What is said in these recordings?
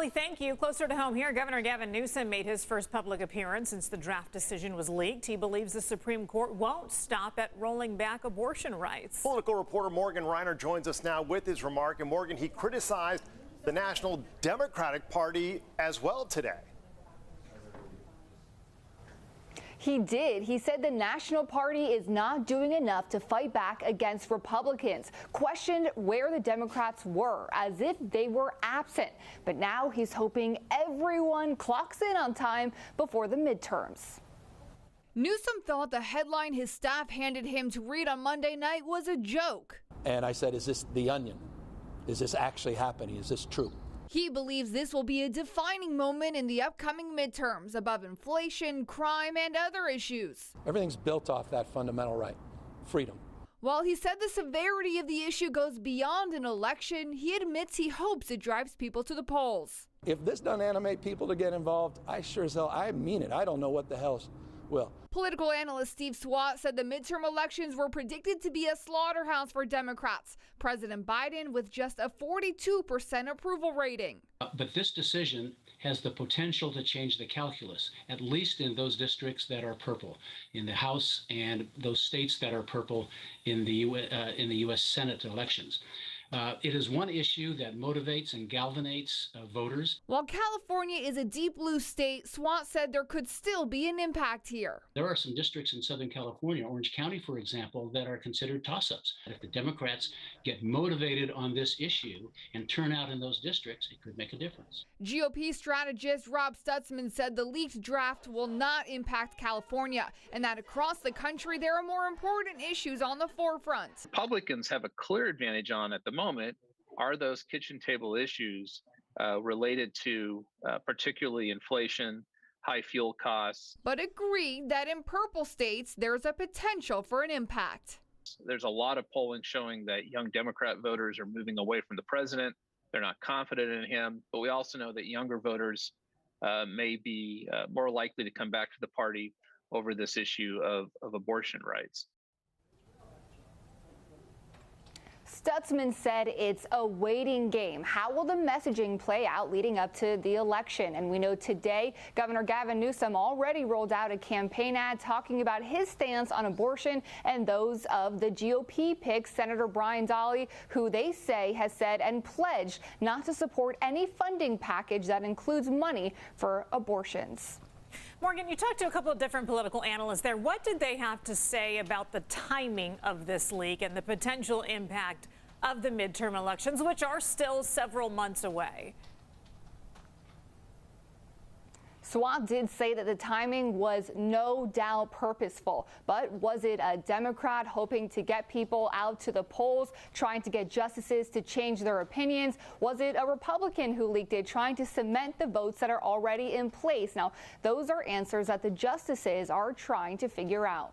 Dolly, thank you. Closer to home here, Governor Gavin Newsom made his first public appearance since the draft decision was leaked. He believes the Supreme Court won't stop at rolling back abortion rights. Political reporter Morgan Reiner joins us now with his remark. And Morgan, he criticized the National Democratic Party as well today. He did. He said the National Party is not doing enough to fight back against Republicans, questioned where the Democrats were, as if they were absent. But now he's hoping everyone clocks in on time before the midterms. Newsom thought the headline his staff handed him to read on Monday night was a joke. And I said, is this The Onion? Is this actually happening? Is this true? He believes this will be a defining moment in the upcoming midterms above inflation, crime, and other issues. Everything's built off that fundamental right, freedom. While he said the severity of the issue goes beyond an election, he admits he hopes it drives people to the polls. If this doesn't animate people to get involved, I sure as hell, I mean it. I don't know what the hell will. Political analyst Steve Swat said the midterm elections were predicted to be a slaughterhouse for Democrats. President Biden with just a 42% approval rating. But this decision has the potential to change the calculus, at least in those districts that are purple in the House and those states that are purple in the U.S. Senate elections. It is one issue that motivates and galvanizes voters. While California is a deep blue state, Swat said there could still be an impact here. There are some districts in Southern California, Orange County, for example, that are considered toss-ups. If the Democrats get motivated on this issue and turn out in those districts, it could make a difference. GOP strategist Rob Stutzman said the leaked draft will not impact California and that across the country there are more important issues on the forefront. Republicans have a clear advantage on at the moment are those kitchen table issues related to particularly inflation, high fuel costs. But agreed that in purple states there's a potential for an impact. There's a lot of polling showing that young Democrat voters are moving away from the president. They're not confident in him. But we also know that younger voters may be more likely to come back to the party over this issue of abortion rights. Stutzman said it's a waiting game. How will the messaging play out leading up to the election? And we know today Governor Gavin Newsom already rolled out a campaign ad talking about his stance on abortion and those of the GOP pick, Senator Brian Dahle, who they say has said and pledged not to support any funding package that includes money for abortions. Morgan, you talked to a couple of different political analysts there. What did they have to say about the timing of this leak and the potential impact of the midterm elections, which are still several months away? Swat did say that the timing was no doubt purposeful, but was it a Democrat hoping to get people out to the polls, trying to get justices to change their opinions? Was it a Republican who leaked it, trying to cement the votes that are already in place? Now, those are answers that the justices are trying to figure out.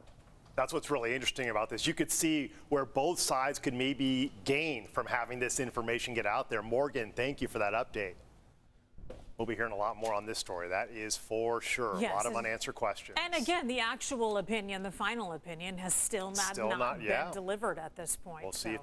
That's what's really interesting about this. You could see where both sides could maybe gain from having this information get out there. Morgan, thank you for that update. We'll be hearing a lot more on this story. That is for sure. Yes, a lot of unanswered questions. And again, the actual opinion, the final opinion, has still not been delivered at this point. We'll see if